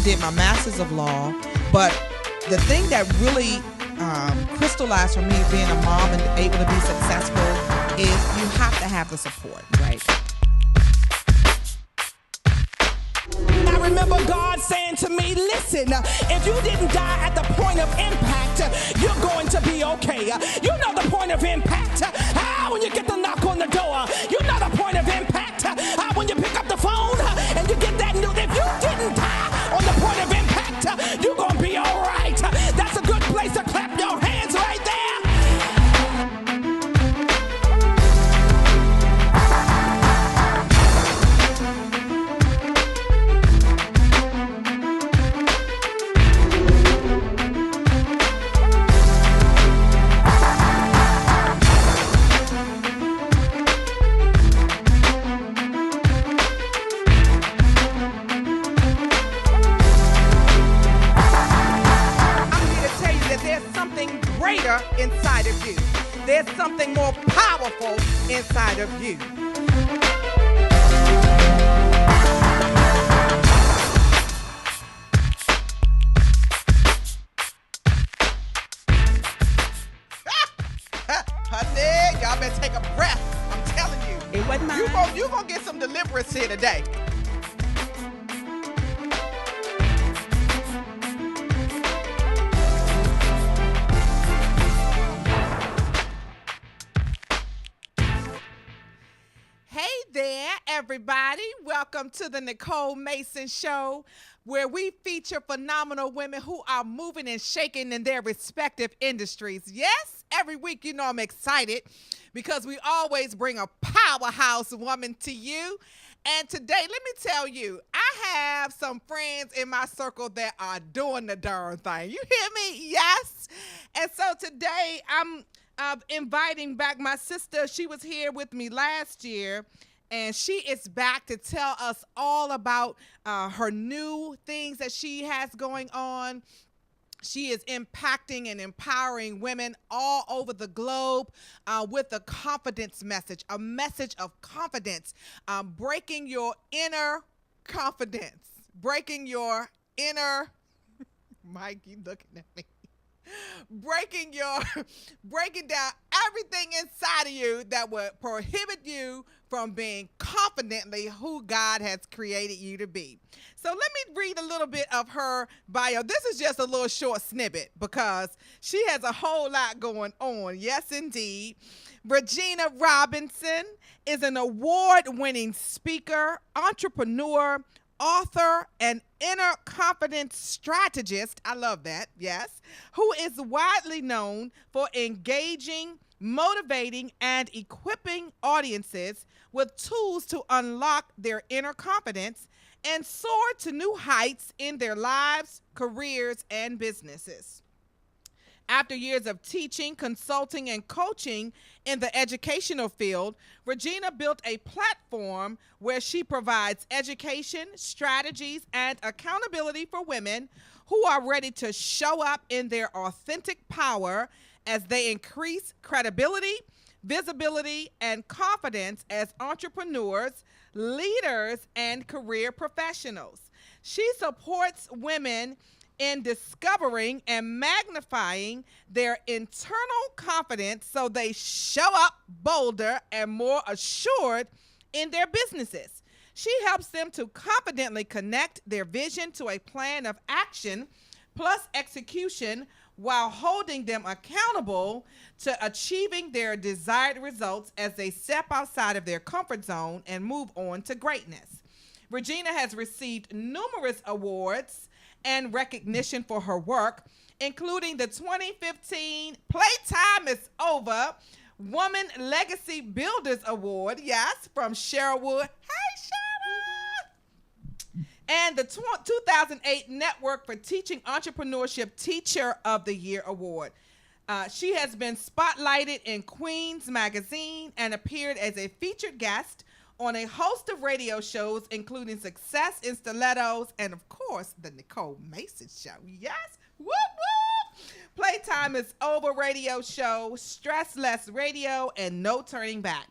did my master's of law, but the thing that really crystallized for me being a mom and able to be successful is you have to have the support, right? I remember God saying to me, listen, if you didn't die at the point of impact, you're going to be okay. You know the point of impact. When you get the knock on the door, you know the point of impact. When you pick up the phone and you get that news, if you didn't die on the point of impact, you're going to be all right. That's a good place to clap your hands right there. Inside of you. There's something more powerful inside of you. Honey, y'all better take a breath. I'm telling you. It wasn't mine. You gonna get some deliverance here today. Everybody, welcome to the Nicole Mason Show, where we feature phenomenal women who are moving and shaking in their respective industries. Yes, every week, you know I'm excited because we always bring a powerhouse woman to you. And today, let me tell you, I have some friends in my circle that are doing the darn thing. You hear me? Yes. And so today, I'm inviting back my sister. She was here with me last year. And she is back to tell us all about her new things that she has going on. She is impacting and empowering women all over the globe with a confidence message, a message of confidence, breaking your inner confidence, breaking your inner, Mike, you looking at me. Breaking down everything inside of you that would prohibit you from being confidently who God has created you to be. So let me read a little bit of her bio. This is just a little short snippet because she has a whole lot going on. Yes, indeed. Regina Robinson is an award-winning speaker, entrepreneur, author, and inner confidence strategist. I love that. Yes. Who is widely known for engaging, motivating, and equipping audiences with tools to unlock their inner confidence and soar to new heights in their lives, careers, and businesses. After years of teaching, consulting, and coaching in the educational field, Regina built a platform where she provides education, strategies, and accountability for women who are ready to show up in their authentic power as they increase credibility, visibility, and confidence as entrepreneurs, leaders, and career professionals. She supports women in discovering and magnifying their internal confidence so they show up bolder and more assured in their businesses. She helps them to confidently connect their vision to a plan of action plus execution while holding them accountable to achieving their desired results as they step outside of their comfort zone and move on to greatness. Regina has received numerous awards and recognition for her work, including the 2015 Playtime is Over Woman Legacy Builders Award, yes, from Sherwood. Hey, Sherwood! And the 2008 Network for Teaching Entrepreneurship Teacher of the Year Award. She has been spotlighted in Queen's Magazine and appeared as a featured guest on a host of radio shows, including Success in Stilettos and, of course, the Nicole Mason Show. Yes, whoop, whoop. Playtime is Over radio show, Stress Less Radio, and No Turning Back.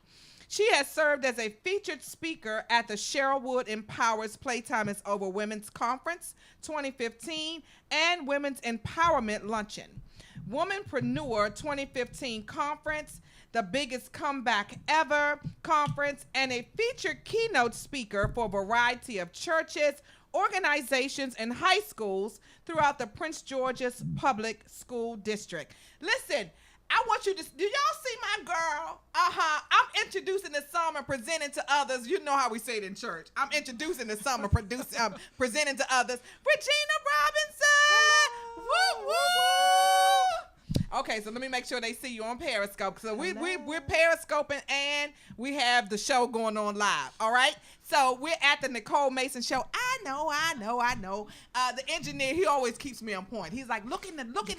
She has served as a featured speaker at the Sherwood Empowers Playtime is Over Women's Conference 2015 and Women's Empowerment Luncheon, Womanpreneur 2015 Conference, the Biggest Comeback Ever Conference, and a featured keynote speaker for a variety of churches, organizations, and high schools throughout the Prince George's Public School District. Listen, I want you to, do y'all see my girl? I'm introducing to some and presenting to others. You know how we say it in church. I'm introducing to some and presenting to others. Regina Robinson! Woo, woo, woo! Okay, so let me make sure they see you on Periscope. So we're Periscoping and we have the show going on live, all right? So we're at the Nicole Mason Show. I know. The engineer, he always keeps me on point. He's like, look. Okay,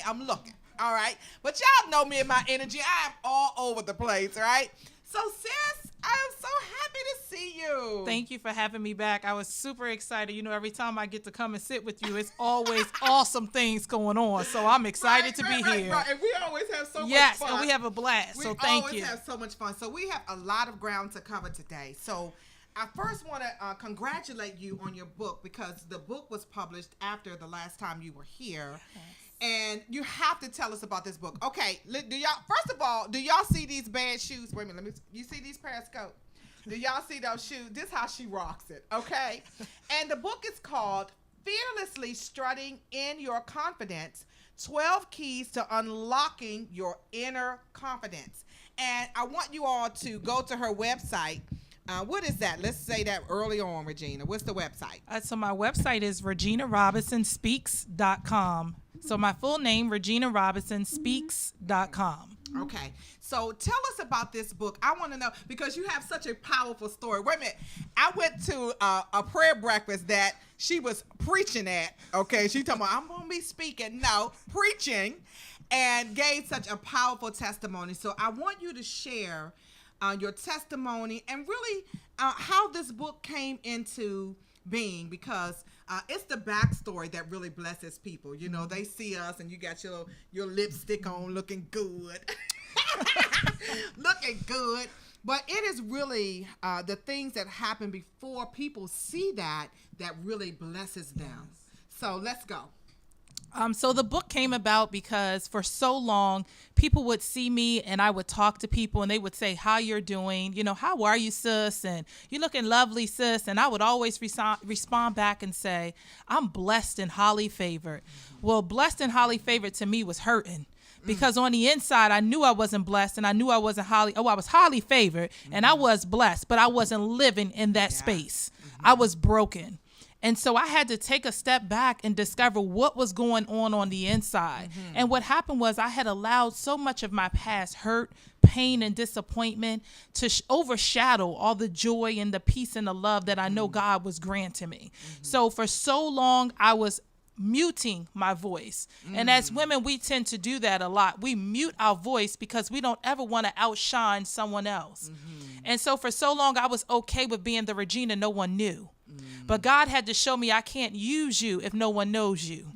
I'm looking, all right? But y'all know me and my energy. I am all over the place, all right? So sis, I'm so happy to see you. Thank you for having me back. I was super excited. You know, every time I get to come and sit with you, it's always awesome things going on. So I'm excited to be here. Right. And we always have so much fun. Yes, and we have a blast. So thank you. We always have so much fun. So we have a lot of ground to cover today. So I first want to congratulate you on your book because the book was published after the last time you were here. Yes. And you have to tell us about this book. Okay, first of all, do y'all see these bad shoes? Wait a minute, you see these Periscope? Do y'all see those shoes? This is how she rocks it, okay? And the book is called Fearlessly Strutting in Your Confidence, 12 Keys to Unlocking Your Inner Confidence. And I want you all to go to her website. What is that? Let's say that early on, Regina. What's the website? So my website is reginarobinson.speaks.com. So my full name, reginarobinson.speaks.com. Okay. So tell us about this book. I want to know, because you have such a powerful story. Wait a minute. I went to a prayer breakfast that she was preaching at. Okay. She told me, I'm going to be speaking. No, preaching, and gave such a powerful testimony. So I want you to share your testimony and really how this book came into being, because it's the backstory that really blesses people. You know, they see us and you got your lipstick on looking good. Looking good. But it is really the things that happen before people see that really blesses them. So let's go. So the book came about because for so long, people would see me and I would talk to people and they would say, how you're doing? You know, how are you, sis? And you're looking lovely, sis. And I would always respond back and say, I'm blessed and highly favored. Well, blessed and highly favored to me was hurting. Because on the inside, I knew I wasn't blessed and I knew I wasn't I was highly favored and I was blessed, but I wasn't living in that space. I was broken. And so I had to take a step back and discover what was going on the inside. And what happened was I had allowed so much of my past hurt, pain, and disappointment to overshadow all the joy and the peace and the love that I know God was granting me. So for so long, I was muting my voice. And as women, we tend to do that a lot. We mute our voice because we don't ever want to outshine someone else. And so for so long, I was okay with being the Regina no one knew. But God had to show me I can't use you if no one knows you.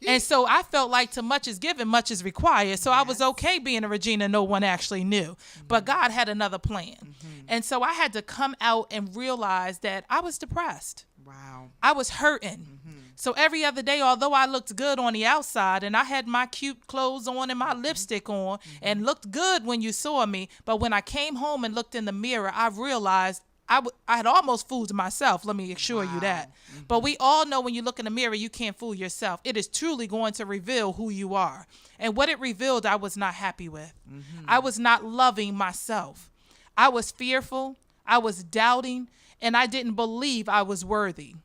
And so I felt like to much is given, much is required. So I was okay being a Regina no one actually knew. But God had another plan. And so I had to come out and realize that I was depressed. Wow. I was hurting. So every other day, although I looked good on the outside and I had my cute clothes on and my lipstick on and looked good when you saw me, but when I came home and looked in the mirror, I realized I had almost fooled myself, let me assure you that. But we all know when you look in the mirror, you can't fool yourself. It is truly going to reveal who you are. And what it revealed, I was not happy with. I was not loving myself. I was fearful. I was doubting. And I didn't believe I was worthy.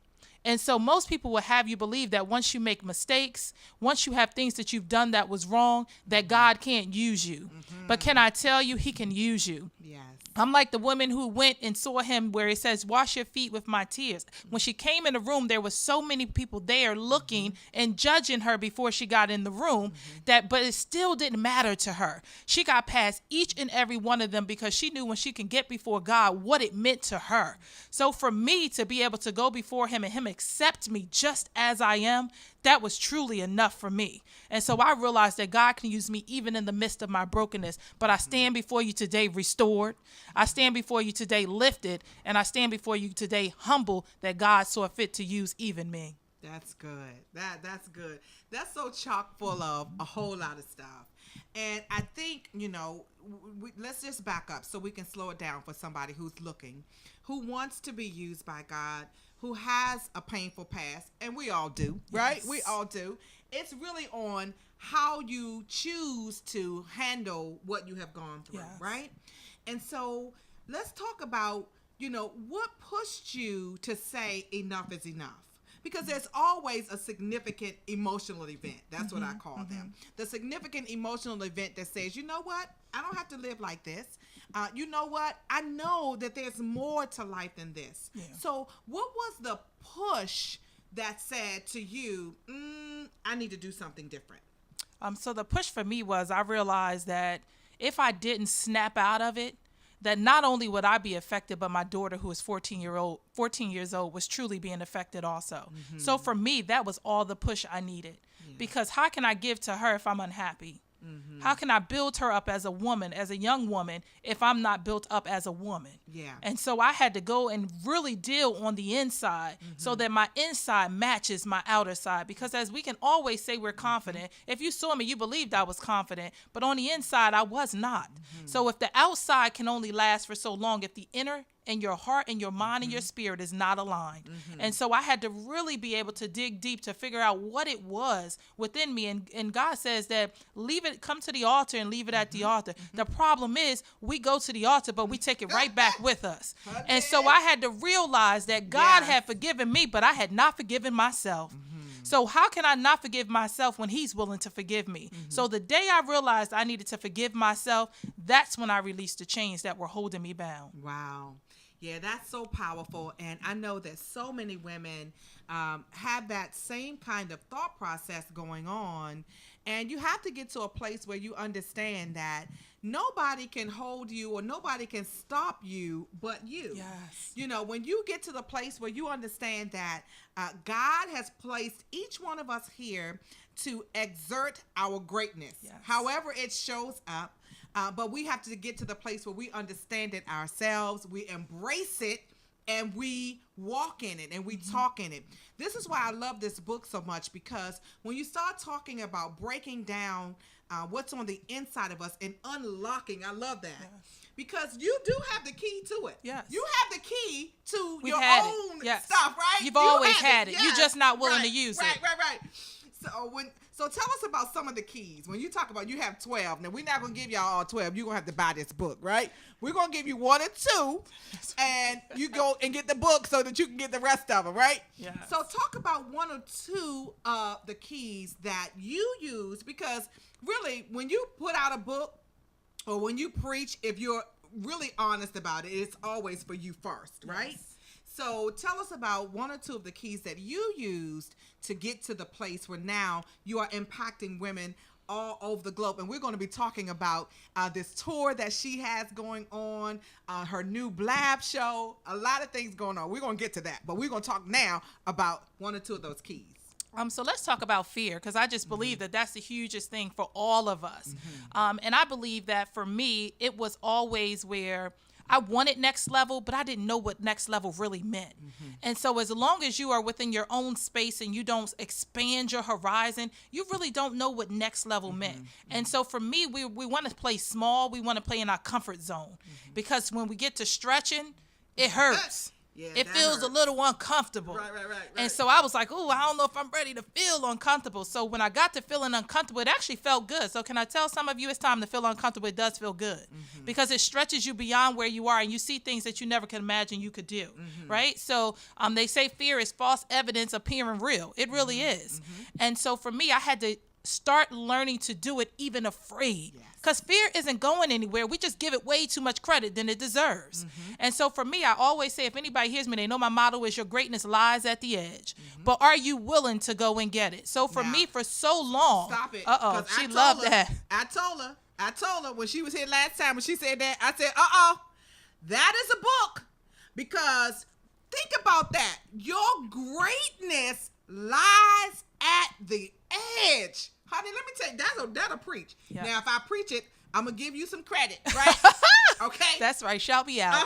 And so most people will have you believe that once you make mistakes, once you have things that you've done that was wrong, that God can't use you. But can I tell you, he can use you. Yes. I'm like the woman who went and saw him where it says, wash your feet with my tears. When she came in the room, there was so many people there looking and judging her before she got in the room, but it still didn't matter to her. She got past each and every one of them because she knew when she can get before God what it meant to her. So for me to be able to go before him and him accept me just as I am, that was truly enough for me. And so I realized that God can use me even in the midst of my brokenness. But I stand before you today restored. I stand before you today lifted. And I stand before you today humble that God saw fit to use even me. That's good. That's good. That's so chock full of a whole lot of stuff. And I think, let's just back up so we can slow it down for somebody who's looking, who wants to be used by God, who has a painful past, and we all do, right? Yes. We all do. It's really on how you choose to handle what you have gone through, Yes. right? And so let's talk about, what pushed you to say enough is enough. Because there's always a significant emotional event. That's what I call them. The significant emotional event that says, you know what? I don't have to live like this. You know what? I know that there's more to life than this. Yeah. So what was the push that said to you, I need to do something different? So the push for me was I realized that if I didn't snap out of it, that not only would I be affected, but my daughter, who is 14 years old, was truly being affected also. So for me, that was all the push I needed. Because how can I give to her if I'm unhappy? How can I build her up as a woman, as a young woman, if I'm not built up as a woman? Yeah. And so I had to go and really deal on the inside so that my inside matches my outer side. Because as we can always say we're confident, if you saw me, you believed I was confident, but on the inside, I was not. So if the outside can only last for so long, if the inner and your heart and your mind and your spirit is not aligned. And so I had to really be able to dig deep to figure out what it was within me. And God says that come to the altar and leave it at the altar. The problem is we go to the altar, but we take it right back with us. And so I had to realize that God had forgiven me, but I had not forgiven myself. So how can I not forgive myself when he's willing to forgive me? So the day I realized I needed to forgive myself, that's when I released the chains that were holding me bound. Wow. Yeah, that's so powerful. And I know that so many women have that same kind of thought process going on. And you have to get to a place where you understand that nobody can hold you or nobody can stop you but you. Yes. When you get to the place where you understand that God has placed each one of us here to exert our greatness, Yes. however it shows up. But we have to get to the place where we understand it ourselves, we embrace it, and we walk in it, and we talk in it. This is why I love this book so much, because when you start talking about breaking down what's on the inside of us and unlocking, I love that. Yes. Because you do have the key to it. Yes. You have the key to We've your had own it. Yes. stuff, right? You've You always have had it. You're Yes. just not willing to Right, use right, it. Right. So tell us about some of the keys. When you talk about you have 12, now we're not going to give y'all all 12. You're going to have to buy this book, right? We're going to give you 1 or 2, and you go and get the book so that you can get the rest of them, right? Yes. So talk about 1 or 2 of the keys that you use, because really when you put out a book or when you preach, if you're really honest about it, it's always for you first, right? Yes. So tell us about 1 or 2 of the keys that you used to get to the place where now you are impacting women all over the globe. And we're going to be talking about this tour that she has going on, her new Blab show, a lot of things going on. We're going to get to that, but we're going to talk now about 1 or 2 of those keys. So let's talk about fear, because I just believe that that's the hugest thing for all of us. And I believe that for me, it was always where I wanted next level, but I didn't know what next level really meant. And so as long as you are within your own space and you don't expand your horizon, you really don't know what next level meant. And so for me, we want to play small. We want to play in our comfort zone, because when we get to stretching, it hurts. Yeah, it that feels hurts. a little uncomfortable. Right. And so I was like, oh, I don't know if I'm ready to feel uncomfortable. So when I got to feeling uncomfortable, it actually felt good. So can I tell some of you it's time to feel uncomfortable? It does feel good, because it stretches you beyond where you are and you see things that you never could imagine you could do, right? So they say fear is false evidence appearing real. It really is. And so for me, I had to start learning to do it even afraid. Because fear isn't going anywhere. We just give it way too much credit than it deserves. And so for me, I always say, if anybody hears me, they know my motto is your greatness lies at the edge. But are you willing to go and get it? So for me, for so long. Stop it. Uh-oh, 'Cause she loved that. I told her when she was here last time, when she said that, I said, that is a book. Because think about that. Your greatness lies at the edge. Honey, let me tell you, that'll preach. Yeah. Now, if I preach it, I'm going to give you some credit, right? Okay? That's right. Shout me out.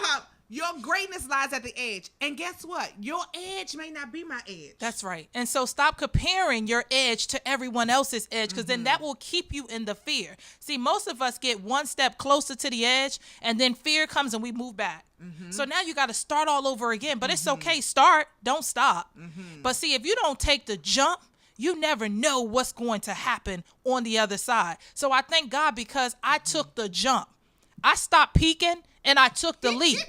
Your greatness lies at the edge. And guess what? Your edge may not be my edge. That's right. And so stop comparing your edge to everyone else's edge, because then that will keep you in the fear. See, most of us get one step closer to the edge, and then fear comes and we move back. So now you got to start all over again. But it's okay. Start. Don't stop. But see, if you don't take the jump, you never know what's going to happen on the other side. So I thank God because I took the jump. I stopped peeking and I took the leap.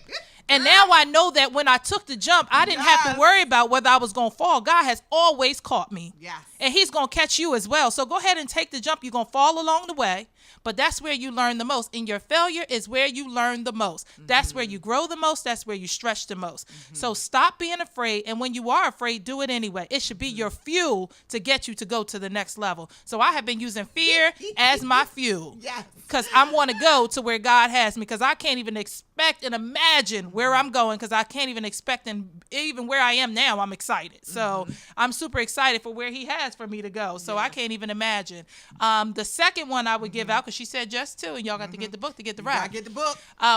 And now I know that when I took the jump, I didn't have to worry about whether I was going to fall. God has always caught me. Yes. And he's going to catch you as well. So go ahead and take the jump. You're going to fall along the way, but that's where you learn the most. And your failure is where you learn the most. That's where you grow the most. That's where you stretch the most. So stop being afraid. And when you are afraid, do it anyway. It should be your fuel to get you to go to the next level. So I have been using fear as my fuel. Yes. Because I want to go to where God has me, because I can't even expect and imagine where I'm going, because I can't even expect, and even where I am now, I'm excited. So I'm super excited for where he has for me to go. So I can't even imagine. The second one I would give out, because she said just two, and y'all got to get the book to get the rap. I get the book.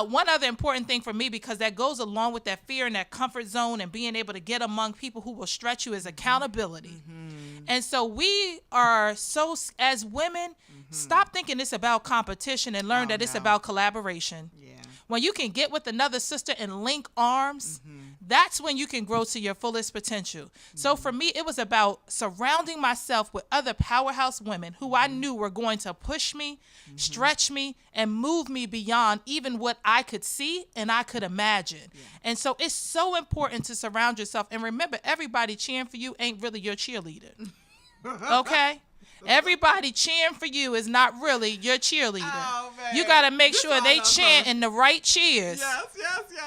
One other important thing for me, because that goes along with that fear and that comfort zone and being able to get among people who will stretch you, is accountability. And so we are as women, stop thinking it's about competition and learn that it's about collaboration. Yeah. When you can get with another sister and link arms, that's when you can grow to your fullest potential. So for me, it was about surrounding myself with other powerhouse women who I knew were going to push me, stretch me, and move me beyond even what I could see and I could imagine. Yeah. And so it's so important to surround yourself. And remember, everybody cheering for you ain't really your cheerleader. Okay? Everybody cheering for you is not really your cheerleader. Oh, man. You got to make sure they chanting the right cheers. Yes.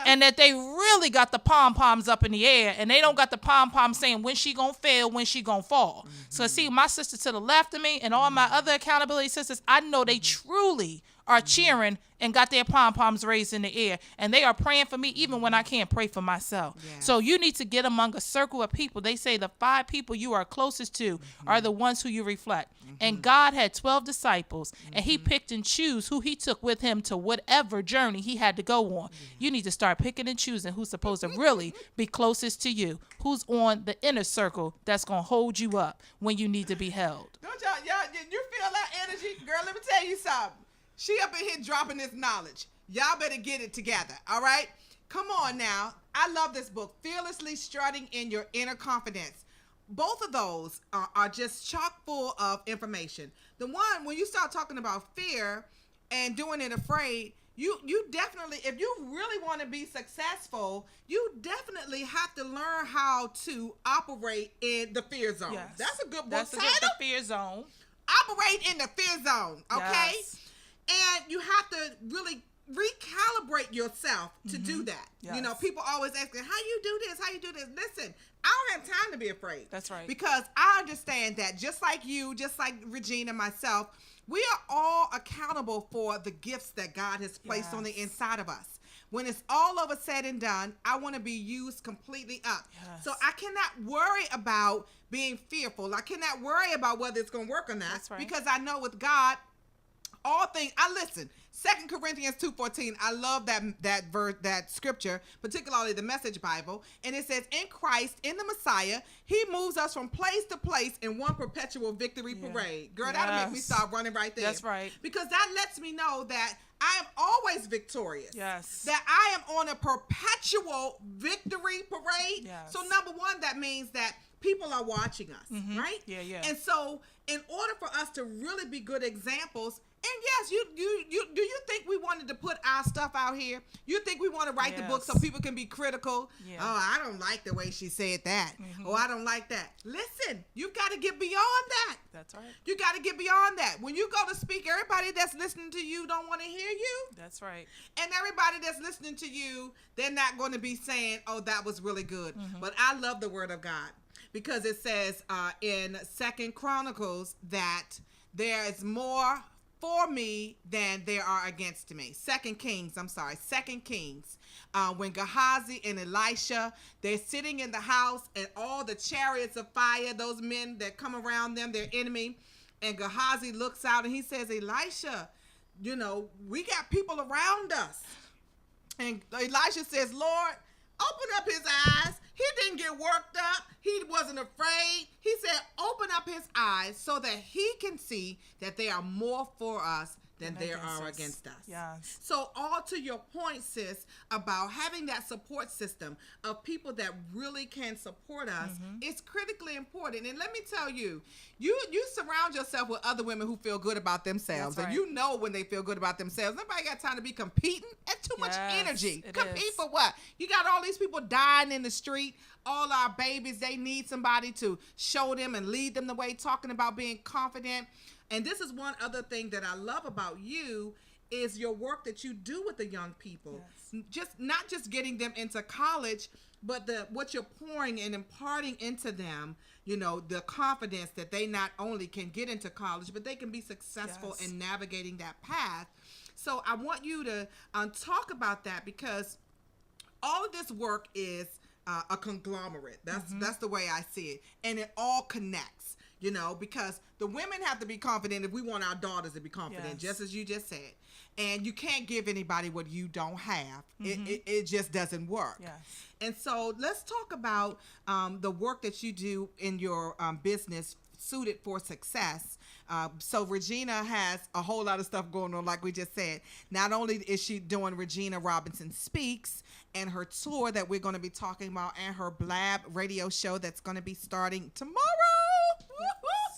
And that they really got the pom-poms up in the air, and they don't got the pom-poms saying when she gonna fail, when she gonna fall. So see, my sister to the left of me and all my other accountability sisters, I know they truly are cheering and got their pom-poms raised in the air, and they are praying for me even when I can't pray for myself. Yes. So you need to get among a circle of people. They say the 5 people you are closest to are the ones who you reflect. And God had 12 disciples, and he picked and chose who he took with him to whatever journey he had to go on. You need to start picking and choosing who's supposed to really be closest to you, who's on the inner circle that's going to hold you up when you need to be held. Don't y'all, you feel that energy? Girl, let me tell you something. She up in here dropping this knowledge. Y'all better get it together, all right? Come on now. I love this book, Fearlessly Strutting in Your Inner Confidence. Both of those are just chock full of information. The one, when you start talking about fear and doing it afraid, you definitely, if you really want to be successful, you definitely have to learn how to operate in the fear zone. Yes. That's a good book title. The fear zone. Operate in the fear zone, okay? Yes. And you have to really recalibrate yourself to do that. Yes. You know, people always asking, how you do this? How you do this? Listen, I don't have time to be afraid. That's right. Because I understand that just like you, just like Regina, myself, we are all accountable for the gifts that God has placed on the inside of us. When it's all over said and done, I want to be used completely up. Yes. So I cannot worry about being fearful. I cannot worry about whether it's going to work or not. That's right. Because I know with God, all things, I listen. 2 Corinthians 2:14. I love that verse, that scripture, particularly the Message Bible. And it says, in Christ, in the Messiah, he moves us from place to place in one perpetual victory parade. Girl, that'll make me start running right there. That's right. Because that lets me know that I am always victorious. Yes. That I am on a perpetual victory parade. Yes. So number one, that means that people are watching us, right? Yeah. And so in order for us to really be good examples, and yes, you do you think we wanted to put our stuff out here? You think we want to write the book so people can be critical? Yeah. Oh, I don't like the way she said that. Oh, I don't like that. Listen, you've got to get beyond that. That's right. You got to get beyond that. When you go to speak, everybody that's listening to you don't want to hear you. That's right. And everybody that's listening to you, they're not going to be saying, oh, that was really good. But I love the word of God because it says in 2 Chronicles that there is more for me than there are against me. Second Kings. When Gehazi and Elisha, they're sitting in the house, and all the chariots of fire, those men that come around them, their enemy, and Gehazi looks out and he says, Elisha, we got people around us. And Elisha says, Lord, open up his eyes. He didn't get worked up. He wasn't afraid. He said, open up his eyes so that he can see that there are more for us than there are against us. Yes. So all to your point, sis, about having that support system of people that really can support us is critically important. And let me tell you, you surround yourself with other women who feel good about themselves. That's right. And you know when they feel good about themselves. Nobody got time to be competing. That's too much energy. Compete for what? You got all these people dying in the street. All our babies, they need somebody to show them and lead them the way, talking about being confident. And this is one other thing that I love about you is your work that you do with the young people. Yes. Not just getting them into college, but what you're pouring and imparting into them, the confidence that they not only can get into college, but they can be successful in navigating that path. So I want you to talk about that, because all of this work is a conglomerate. That's the way I see it. And it all connects. Because the women have to be confident if we want our daughters to be confident, just as you just said. And you can't give anybody what you don't have. It just doesn't work. Yes. And so let's talk about the work that you do in your business, Suited for Success. So Regina has a whole lot of stuff going on, like we just said. Not only is she doing Regina Robinson Speaks and her tour that we're going to be talking about, and her Blab radio show that's going to be starting tomorrow.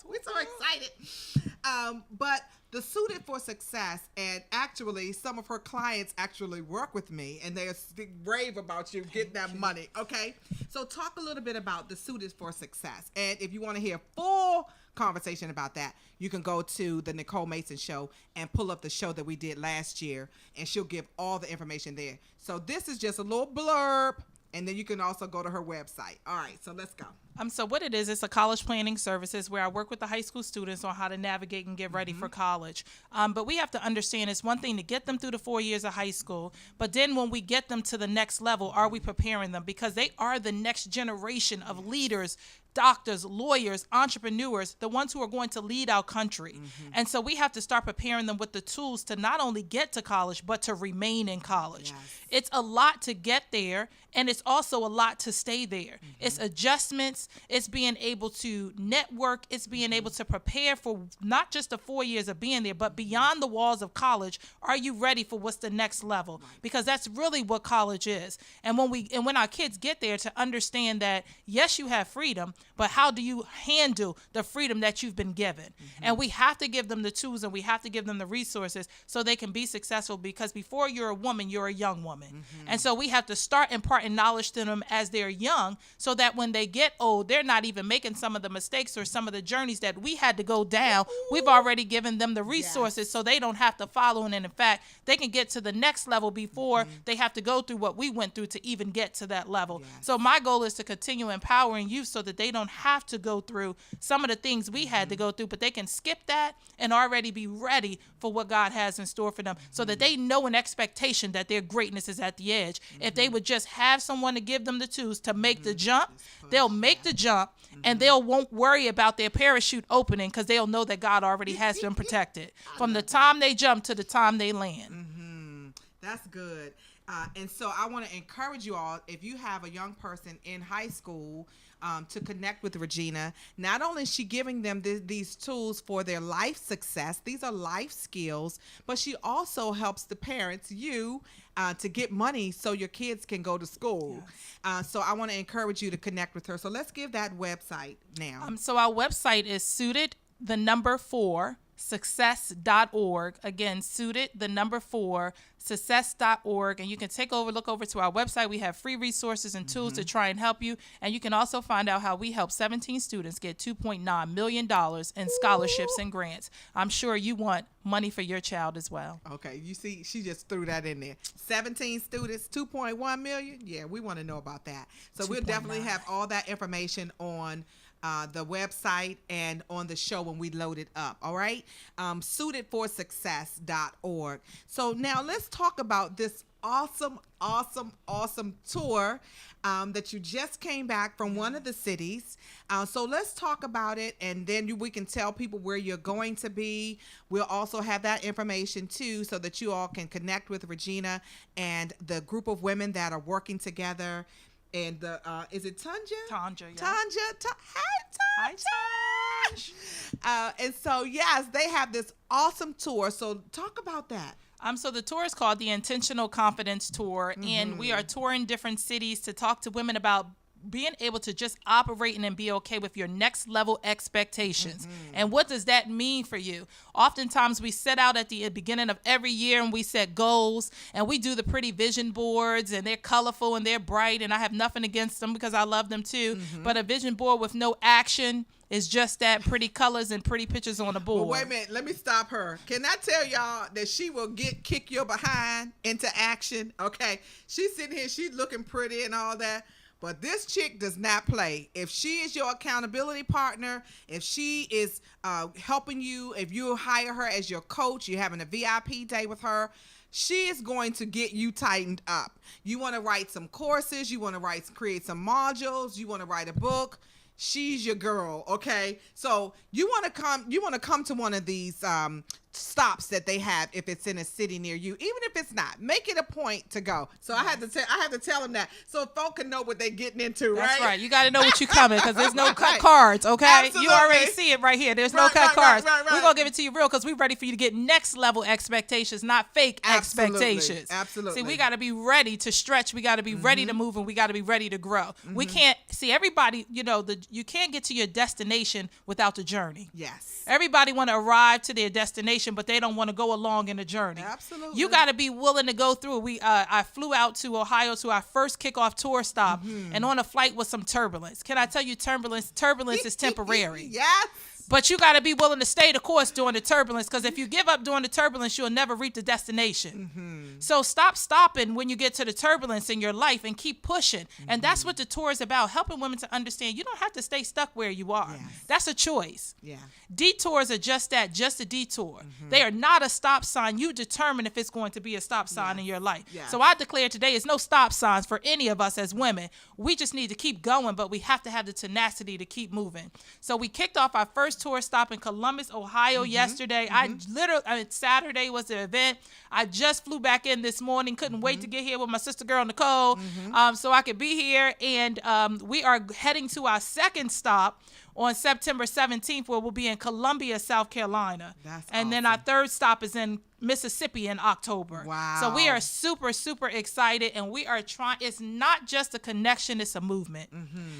We're so excited. But the Suited for Success, and actually some of her clients actually work with me, and they're rave about you getting that money. Okay. So talk a little bit about the Suited for Success. And if you want to hear full conversation about that, you can go to the Nicole Mason Show and pull up the show that we did last year, and she'll give all the information there. So this is just a little blurb, and then you can also go to her website. All right, so let's go. So what it is, it's a college planning services where I work with the high school students on how to navigate and get ready for college. But we have to understand it's one thing to get them through the 4 years of high school, but then when we get them to the next level, are we preparing them? Because they are the next generation of leaders, doctors, lawyers, entrepreneurs, the ones who are going to lead our country. And so we have to start preparing them with the tools to not only get to college, but to remain in college. Yes. It's a lot to get there, and it's also a lot to stay there. It's adjustments. It's being able to network. It's being able to prepare for not just the 4 years of being there, but beyond the walls of college. Are you ready for what's the next level? Because that's really what college is. And when our kids get there, to understand that, yes, you have freedom, but how do you handle the freedom that you've been given? And we have to give them the tools, and we have to give them the resources so they can be successful, because before you're a woman, you're a young woman. And so we have to start imparting knowledge to them as they're young, so that when they get old, they're not even making some of the mistakes or some of the journeys that we had to go down. We've already given them the resources so they don't have to follow. And in fact, they can get to the next level before they have to go through what we went through to even get to that level. So my goal is to continue empowering youth so that they don't have to go through some of the things we had to go through, but they can skip that and already be ready for what God has in store for them, so that they know an expectation that their greatness is at the edge. If they would just have someone to give them the tools to make the jump, they'll make the jump, and won't worry about their parachute opening, because they'll know that God already has them protected from the time they jump to the time they land. That's good. And so I want to encourage you all, if you have a young person in high school, to connect with Regina. Not only is she giving them these tools for their life success, these are life skills, but she also helps the parents, to get money so your kids can go to school. Yes. So I want to encourage you to connect with her. So let's give that website now. So our website is suited4 success.org. Again, suited4 success.org. And you can look over to our website. We have free resources and tools to try and help you. And you can also find out how we help 17 students get $2.9 million in scholarships and grants. I'm sure you want money for your child as well. Okay. You see, she just threw that in there. 17 students, 2.1 million. Yeah, we want to know about that. So we'll definitely have all that information on the website and on the show when we load it up. All right. Suitedforsuccess.org. So now let's talk about this awesome tour that you just came back from one of the cities. So let's talk about it, and then we can tell people where you're going to be. We'll also have that information too, so that you all can connect with Regina and the group of women that are working together. And the is it Tanja? Tanja, yeah. Hi, Tanja. And so yes, they have this awesome tour. So talk about that. So the tour is called the Intentional Confidence Tour, and we are touring different cities to talk to women about being able to just operate and be okay with your next level expectations. And what does that mean for you? Oftentimes we set out at the beginning of every year and we set goals, and we do the pretty vision boards, and they're colorful and they're bright, and I have nothing against them because I love them too. But a vision board with no action is just that, pretty colors and pretty pictures on the board. Well, wait a minute. Let me stop her. Can I tell y'all that she will kick your behind into action? Okay. She's sitting here. She's looking pretty and all that. But this chick does not play. If she is your accountability partner, if she is helping you, if you hire her as your coach, you're having a VIP day with her, she is going to get you tightened up. You want to write some courses. You want to create some modules. You want to write a book. She's your girl, okay? So you want to come to one of these stops that they have if it's in a city near you, even if it's not. Make it a point to go. So I have to tell them that so folk can know what they're getting into, right? That's right. You got to know what you're coming, because there's no cut Right. cards, okay? Absolutely. You already see it right here. There's no Right, cut right, cards. right. We're going to give it to you real, because we're ready for you to get next level expectations, not fake Absolutely. expectations. Absolutely. See, we got to be ready to stretch. We got to be ready to move, and we got to be ready to grow. We can't see everybody, you can't get to your destination without the journey. Yes. Everybody want to arrive to their destination, but they don't want to go along in the journey. Absolutely. You got to be willing to go through. I flew out to Ohio to our first kickoff tour stop, and on a flight was some turbulence. Can I tell you, turbulence is temporary. Yes. But you got to be willing to stay the course during the turbulence, because if you give up during the turbulence, you'll never reach the destination. So stop stopping when you get to the turbulence in your life and keep pushing. And that's what the tour is about, helping women to understand you don't have to stay stuck where you are. Yes. That's a choice. Yeah. Detours are just that, just a detour. They are not a stop sign. You determine if it's going to be a stop sign in your life. Yes. So I declare today is no stop signs for any of us as women. We just need to keep going, but we have to have the tenacity to keep moving. So we kicked off our first tour stop in Columbus, Ohio yesterday. Saturday was the event. I just flew back in this morning. Couldn't wait to get here with my sister girl, Nicole, so I could be here. And we are heading to our second stop on September 17th, where we'll be in Columbia, South Carolina. That's and then our third stop is in Mississippi in October. Wow. So we are super, super excited, and we are trying. It's not just a connection, it's a movement.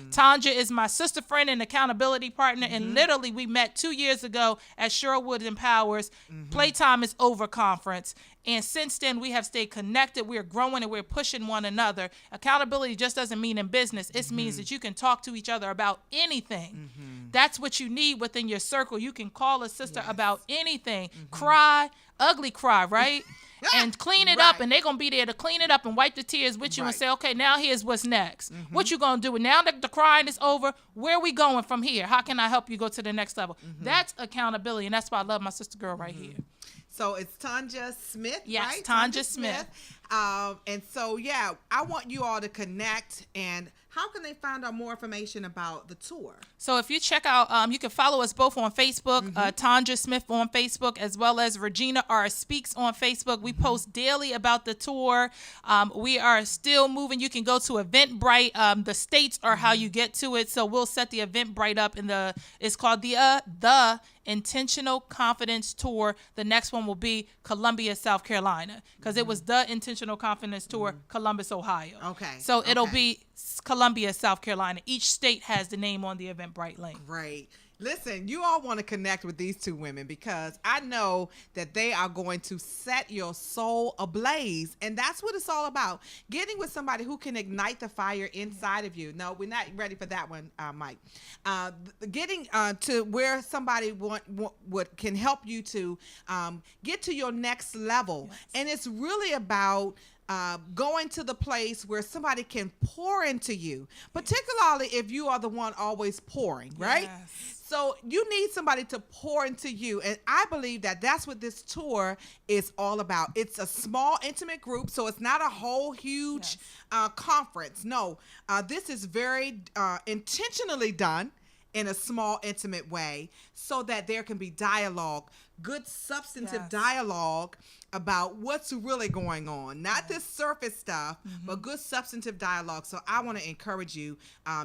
Tanja is my sister friend and accountability partner, and literally we met 2 years ago at Sherwood Empowers Playtime is Over conference. And since then, we have stayed connected. We're growing and we're pushing one another. Accountability just doesn't mean in business. It means that you can talk to each other about anything. That's what you need within your circle. You can call a sister about anything. Cry, ugly cry, right? And clean it up, and they're going to be there to clean it up and wipe the tears with you and say, okay, now here's what's next. What you going to do? Now that the crying is over, where are we going from here? How can I help you go to the next level? That's accountability, and that's why I love my sister girl right here. So it's Tanja Smith, Yes, right? Tanja Smith. And so, yeah, I want you all to connect. And how can they find out more information about the tour? So if you check out, you can follow us both on Facebook, Tanja Smith on Facebook, as well as Regina R. Speaks on Facebook. We post daily about the tour. We are still moving. You can go to Eventbrite. The states are how you get to it. So we'll set the Eventbrite up it's called the Intentional Confidence Tour. The next one will be Columbia, South Carolina, because it was the Intentional Confidence Tour, Columbus, Ohio. Okay. So it'll be Columbia, South Carolina. Each state has the name on the Eventbrite link. Great. Listen, you all want to connect with these two women, because I know that they are going to set your soul ablaze. And that's what it's all about. Getting with somebody who can ignite the fire inside of you. No, we're not ready for that one, Mike. Getting to where somebody can help you to get to your next level. Yes. And it's really about going to the place where somebody can pour into you, particularly if you are the one always pouring, right? Yes. So you need somebody to pour into you. And I believe that that's what this tour is all about. It's a small, intimate group. So it's not a whole huge conference. No, this is very intentionally done in a small, intimate way so that there can be dialogue, good substantive dialogue about what's really going on. Not this surface stuff, but good substantive dialogue. So I want to encourage you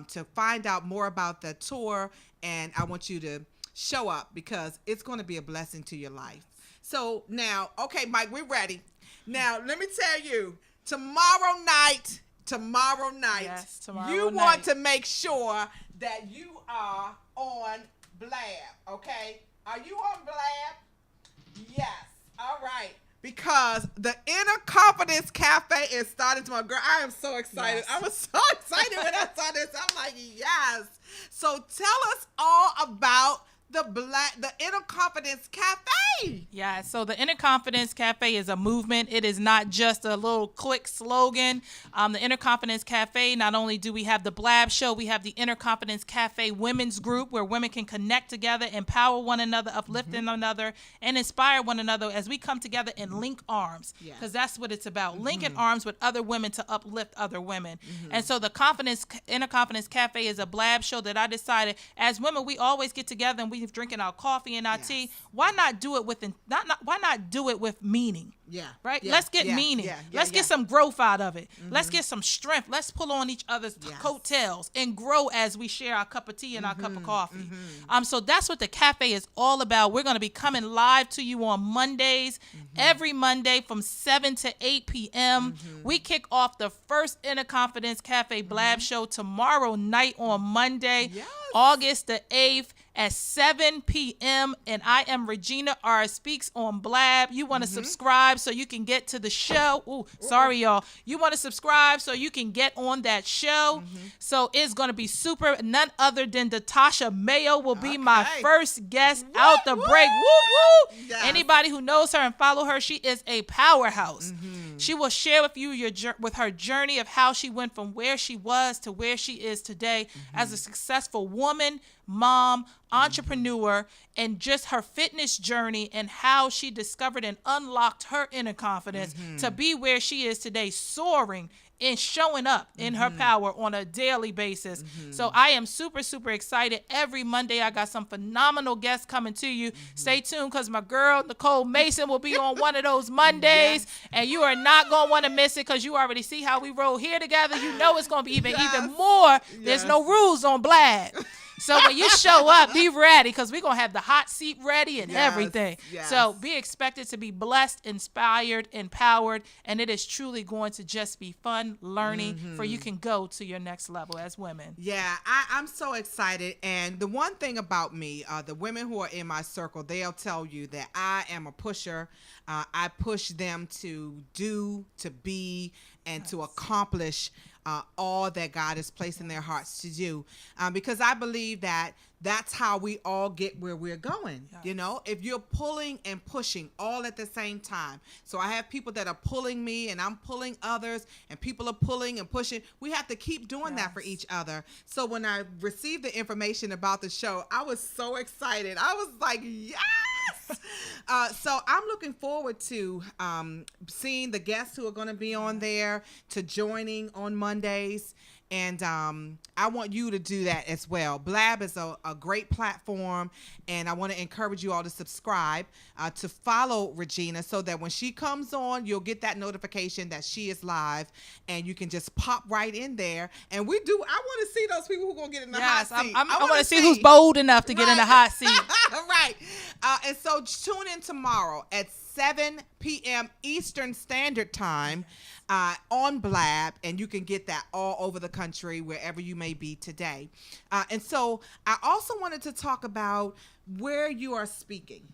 to find out more about the tour, and I want you to show up because it's going to be a blessing to your life. So now, okay, Mike, we're ready. Now, let me tell you, tomorrow night, Yes, tomorrow you night. want to make sure that you are on Blab, okay? Are you on Blab? Yes. All right. Because the Inner Confidence Cafe is starting tomorrow. Girl, I am so excited. Yes. I was so excited when I saw this. I'm like, yes. So tell us all about the Inner Confidence Cafe. Yeah, so the Inner Confidence Cafe is a movement. It is not just a little quick slogan. The Inner Confidence Cafe, not only do we have the Blab Show, we have the Inner Confidence Cafe Women's Group where women can connect together, empower one another, uplift one another, and inspire one another as we come together and link arms. Because that's what it's about, linking arms with other women to uplift other women. And so the Inner Confidence Cafe is a Blab Show that I decided as women, we always get together and we're drinking our coffee and our tea. Why not do it with why not do it with meaning? Right? Let's get meaning. Let's get some growth out of it. Let's get some strength. Let's pull on each other's coattails and grow as we share our cup of tea and our cup of coffee. So that's what the cafe is all about. We're going to be coming live to you on Mondays, every Monday from 7 to 8 p.m. We kick off the first Inner Confidence Cafe Blab Show tomorrow night on Monday, August the 8th. At 7 p.m. and I am Regina R. Speaks on Blab. You want to subscribe so you can get to the show. Ooh, sorry, y'all. You want to subscribe so you can get on that show. So it's going to be super. None other than Natasha Mayo will be my first guest out the break. Woo, woo. Yes. Anybody who knows her and follow her, she is a powerhouse. She will share with you with her journey of how she went from where she was to where she is today as a successful woman, mom, entrepreneur, and just her fitness journey and how she discovered and unlocked her inner confidence to be where she is today, soaring and showing up in her power on a daily basis. So I am super, super excited. Every Monday, I got some phenomenal guests coming to you. Stay tuned because my girl, Nicole Mason, will be on one of those Mondays, and you are not going to want to miss it because you already see how we roll here together. You know it's going to be even more. There's no rules on Blab. So when you show up, be ready because we're going to have the hot seat ready and everything. So be expected to be blessed, inspired, empowered, and it is truly going to just be fun learning for you can go to your next level as women. Yeah, I'm so excited. And the one thing about me, the women who are in my circle, they'll tell you that I am a pusher. I push them to do, to be, and to accomplish all that God has placed in their hearts to do, because I believe that that's how we all get where we're going. You know, if you're pulling and pushing all at the same time. So I have people that are pulling me and I'm pulling others and people are pulling and pushing. We have to keep doing that for each other. So when I received the information about the show, I was so excited. I was like, yes. So I'm looking forward to seeing the guests who are going to be on there, to joining on Mondays. And I want you to do that as well. Blab is a great platform, and I want to encourage you all to subscribe, to follow Regina so that when she comes on, you'll get that notification that she is live, and you can just pop right in there. And I want to see those people who are going to get in the hot seat. I want to see who's bold enough to get in the hot seat. Right. And so tune in tomorrow at 7 p.m. Eastern Standard Time on Blab, and you can get that all over the country, wherever you may be today. And so I also wanted to talk about where you are speaking.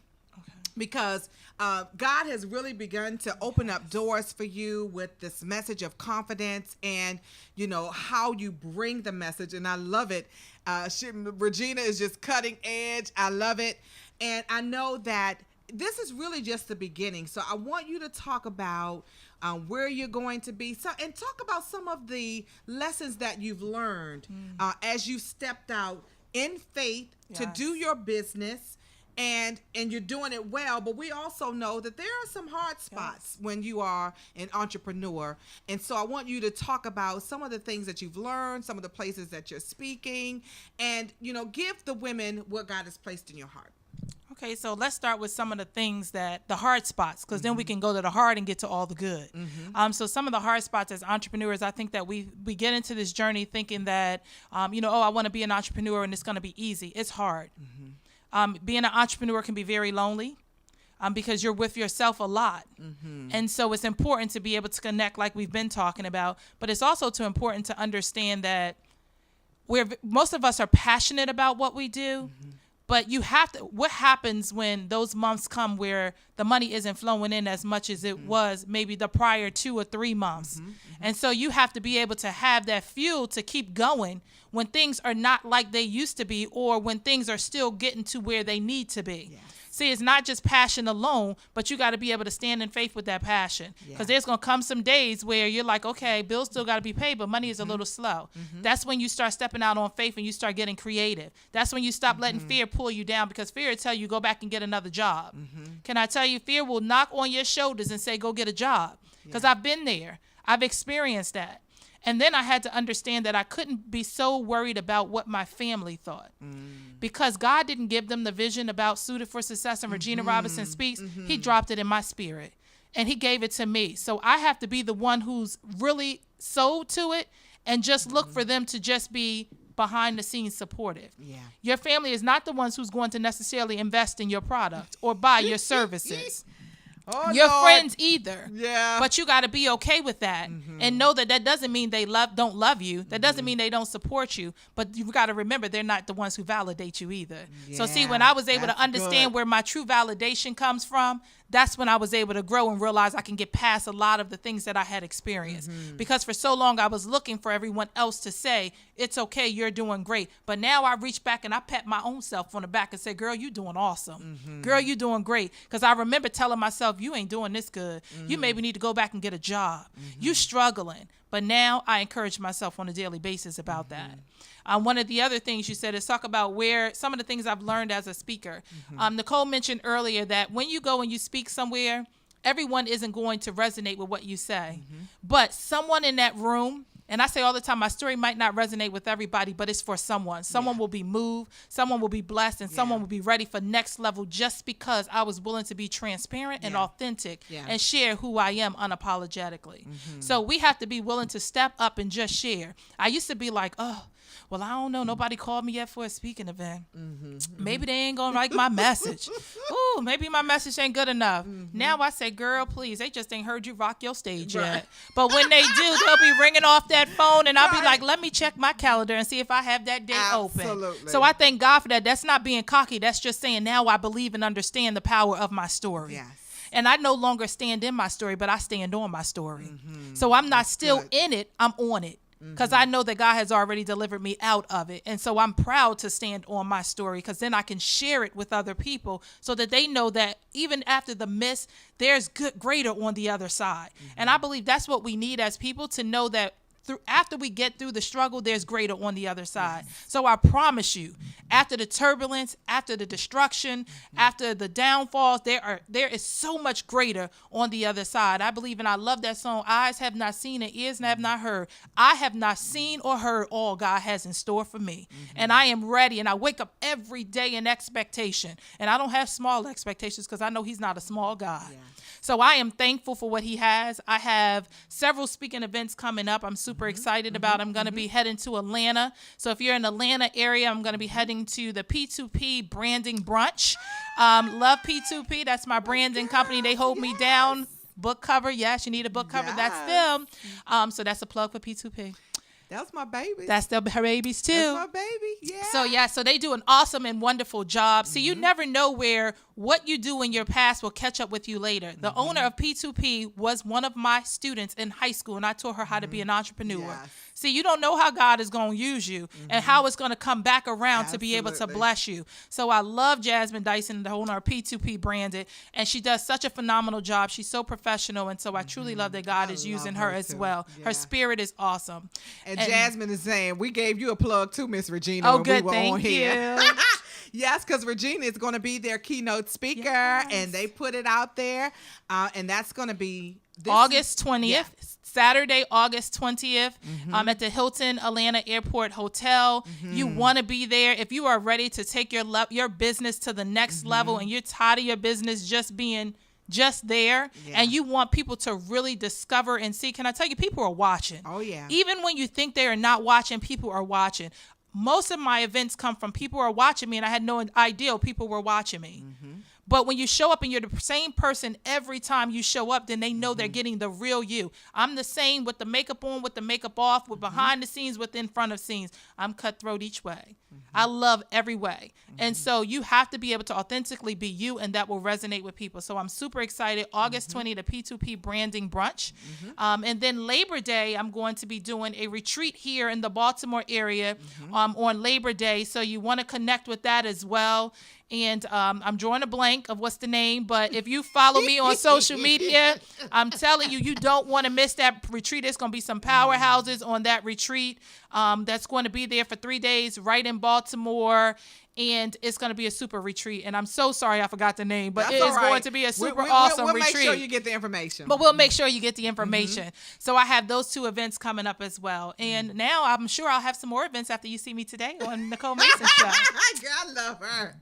Because God has really begun to open up doors for you with this message of confidence and, you know, how you bring the message. And I love it. Regina is just cutting edge. I love it. And I know that this is really just the beginning. So I want you to talk about where you're going to be. So, and talk about some of the lessons that you've learned as you stepped out in faith to do your business. And you're doing it well, but we also know that there are some hard spots when you are an entrepreneur. And so I want you to talk about some of the things that you've learned, some of the places that you're speaking, and, give the women what God has placed in your heart. Okay, so let's start with some of the things the hard spots, because then we can go to the hard and get to all the good. So some of the hard spots as entrepreneurs, I think that we get into this journey thinking that, I want to be an entrepreneur and it's going to be easy. It's hard. Being an entrepreneur can be very lonely because you're with yourself a lot. And so it's important to be able to connect like we've been talking about, but it's also important to understand that most of us are passionate about what we do, but what happens when those months come where the money isn't flowing in as much as it was maybe the prior 2 or 3 months. And so you have to be able to have that fuel to keep going when things are not like they used to be, or when things are still getting to where they need to be. Yes. See, it's not just passion alone, but you got to be able to stand in faith with that passion, because there's going to come some days where you're like, okay, bills still got to be paid, but money is a little slow. That's when you start stepping out on faith and you start getting creative. That's when you stop letting fear pull you down, because fear will tell you go back and get another job. Can I tell you, fear will knock on your shoulders and say, go get a job, because I've been there. I've experienced that. And then I had to understand that I couldn't be so worried about what my family thought, because God didn't give them the vision about Suited for Success and Regina Robinson Speaks. He dropped it in my spirit and he gave it to me. So I have to be the one who's really sold to it and just look for them to just be behind the scenes supportive. Your family is not the ones who's going to necessarily invest in your product or buy your services. Your friends either. But you got to be okay with that and know that doesn't mean they don't love you. That doesn't mean they don't support you. But you've got to remember they're not the ones who validate you either. So see, when I was able to understand where my true validation comes from, that's when I was able to grow and realize I can get past a lot of the things that I had experienced. Because for so long I was looking for everyone else to say, it's okay, you're doing great. But now I reach back and I pat my own self on the back and say, girl, you doing awesome. Girl, you doing great. Because I remember telling myself, you ain't doing this good. You maybe need to go back and get a job. You struggling. But now I encourage myself on a daily basis about that. One of the other things you said is talk about where some of the things I've learned as a speaker. Nicole mentioned earlier that when you go and you speak somewhere, everyone isn't going to resonate with what you say. But someone in that room, and I say all the time, my story might not resonate with everybody, but it's for someone. Someone will be moved, someone will be blessed, and someone will be ready for next level just because I was willing to be transparent and authentic and share who I am unapologetically. So we have to be willing to step up and just share. I used to be like, oh, well, I don't know. Nobody called me yet for a speaking event. Maybe they ain't going to like my message. Ooh, maybe my message ain't good enough. Now I say, girl, please, they just ain't heard you rock your stage yet. But when they do, they'll be ringing off that phone and I'll be like, let me check my calendar and see if I have that day open. So I thank God for that. That's not being cocky. That's just saying now I believe and understand the power of my story. And I no longer stand in my story, but I stand on my story. So I'm not still in it. I'm on it. Because I know that God has already delivered me out of it. And so I'm proud to stand on my story, because then I can share it with other people so that they know that even after the miss, there's greater on the other side. And I believe that's what we need as people, to know that after we get through the struggle, there's greater on the other side. So I promise you, after the turbulence, after the destruction, after the downfalls, there is so much greater on the other side. I believe, and I love that song, eyes have not seen and ears have not heard. I have not seen or heard all God has in store for me. And I am ready, and I wake up every day in expectation. And I don't have small expectations, because I know he's not a small God. So I am thankful for what he has. I have several speaking events coming up. I'm super excited about. I'm going to be heading to Atlanta. So if you're in the Atlanta area, I'm going to be heading to the P2P branding brunch. Love P2P. That's my branding company. They hold me down. Book cover. Yes, you need a book cover. That's them. So that's a plug for P2P. That's my baby. That's her babies too. That's my baby. So they do an awesome and wonderful job. See, you never know where what you do in your past will catch up with you later. The owner of P2P was one of my students in high school, and I taught her how to be an entrepreneur. See, you don't know how God is going to use you and how it's going to come back around to be able to bless you. So I love Jasmine Dyson, the owner of P2P Branded, and she does such a phenomenal job. She's so professional, and so I truly love that God is using her as well. Yeah. Her spirit is awesome. And Jasmine is saying, we gave you a plug too, Miss Regina, when we were thank on here. You. Yes, because Regina is going to be their keynote speaker, and they put it out there, and that's going to be August 20th, Saturday, August 20th, at the Hilton Atlanta Airport Hotel. You want to be there. If you are ready to take your business to the next level, and you're tired of your business just being just there, and you want people to really discover and see, can I tell you, people are watching. Oh, yeah. Even when you think they are not watching, people are watching. Most of my events come from people who are watching me, and I had no idea people were watching me. But when you show up and you're the same person every time you show up, then they know they're getting the real you. I'm the same with the makeup on, with the makeup off, with behind the scenes, with in front of scenes. I'm cutthroat each way. I love every way. And so you have to be able to authentically be you, and that will resonate with people. So I'm super excited. August 20, the P2P Branding Brunch. And then Labor Day, I'm going to be doing a retreat here in the Baltimore area on Labor Day. So you want to connect with that as well. And I'm drawing a blank of what's the name, but if you follow me on social media, I'm telling you, you don't want to miss that retreat. There's going to be some powerhouses on that retreat that's going to be there for 3 days right in Baltimore. And it's going to be a super retreat. And I'm so sorry I forgot the name, but it is going to be a super awesome retreat. We'll make sure you get the information. But we'll make sure you get the information. So I have those 2 events coming up as well. And now I'm sure I'll have some more events after you see me today on Nicole Mason Show. I love her.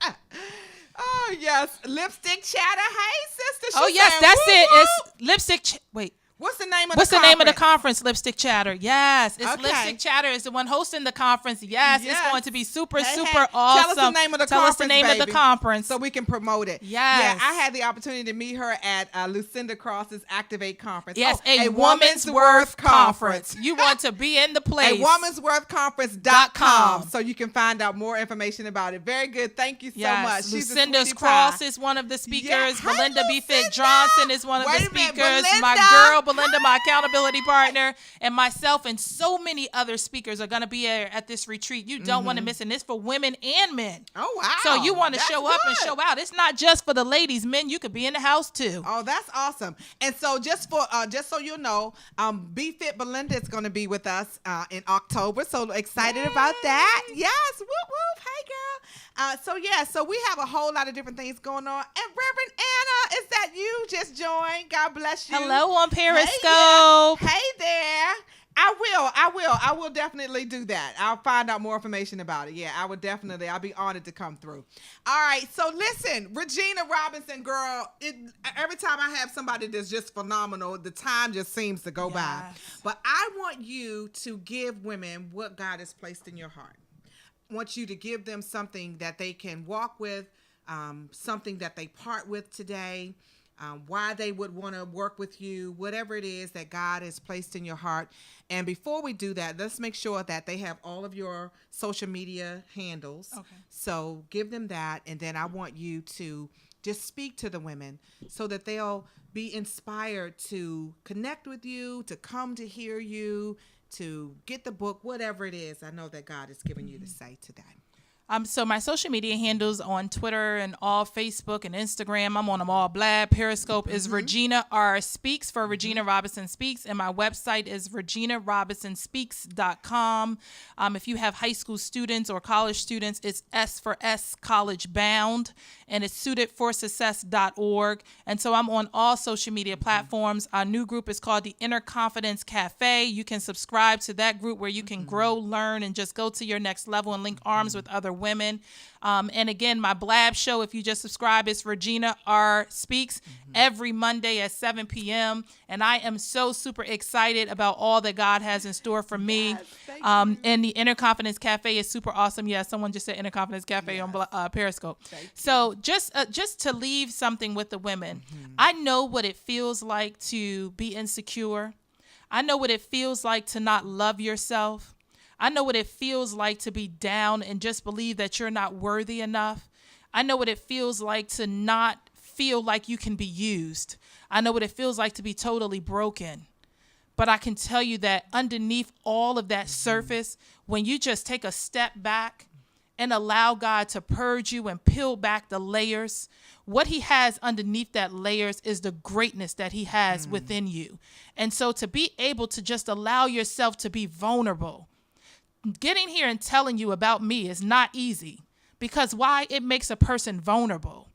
Oh, yes. Lipstick Chatter. Hey, sister. Oh, yes, that's it. It's Lipstick. Wait. What's the name of What's the the conference? name of the conference? Lipstick Chatter. Yes, it's Okay. Lipstick Chatter is the one hosting the conference. Yes, it's going to be super Hey, awesome. Tell us the name of the Tell conference, us the name of the baby, conference so we can promote it. Yes. Yeah, I had the opportunity to meet her at Lucinda Cross's Activate conference. Yes, a Woman's Worth Conference. You want to be in the place. A womansworthconference.com, so you can find out more information about it. Very good. Thank you so much. She's Lucinda's Cross is one of the speakers. Yeah. Belinda Hey, B. Fit Lucinda. Johnson is one of Wait the a minute, speakers. Belinda. My girl, Belinda, my accountability partner, and myself, and so many other speakers are going to be there at this retreat. You don't want to miss it. And it's for women and men. Oh, wow. So you want to That's show up and good. show out. It's not just for the ladies. Men, you could be in the house too. Oh, that's awesome. And so just so you know, Be Fit Belinda is going to be with us in October. So excited about that. Yes. Whoop, whoop. Hey, girl. So we have a whole lot of different things going on. And Reverend Anna, is that you just joined? God bless you. Hello on Periscope. Hey there. I will definitely do that. I'll find out more information about it. Yeah, I'll be honored to come through. All right, so listen, Regina Robinson, girl, every time I have somebody that's just phenomenal, the time just seems to go by. But I want you to give women what God has placed in your heart. I want you to give them something that they can walk with, something that they part with today, why they would want to work with you, whatever it is that God has placed in your heart. And before we do that, let's make sure that they have all of your social media handles. Okay. So give them that. And then I want you to just speak to the women so that they'll be inspired to connect with you, to come to hear you, to get the book, whatever it is. I know that God has given you to say today. So my social media handles on Twitter and all Facebook and Instagram, I'm on them all. Blab, Periscope is Regina R Speaks for Regina Robinson Speaks, and my website is reginarobinson.speaks.com. If you have high school students or college students, it's S for S College Bound, and it's suitedforsuccess.org. And so I'm on all social media platforms. Our new group is called the Inner Confidence Cafe. You can subscribe to that group where you can grow, learn, and just go to your next level and link arms with other women. And again, my Blab show, if you just subscribe, is Regina R Speaks every Monday at 7 p.m. And I am so super excited about all that God has in store for me. And the Inner Confidence Cafe is super awesome. Yeah, someone just said Inner Confidence Cafe on Periscope. So just to leave something with the women, I know what it feels like to be insecure. I know what it feels like to not love yourself. I know what it feels like to be down and just believe that you're not worthy enough. I know what it feels like to not feel like you can be used. I know what it feels like to be totally broken. But I can tell you that underneath all of that surface, when you just take a step back and allow God to purge you and peel back the layers, what he has underneath that layers is the greatness that he has within you. And so to be able to just allow yourself to be vulnerable, getting here and telling you about me is not easy, because why? It makes a person vulnerable.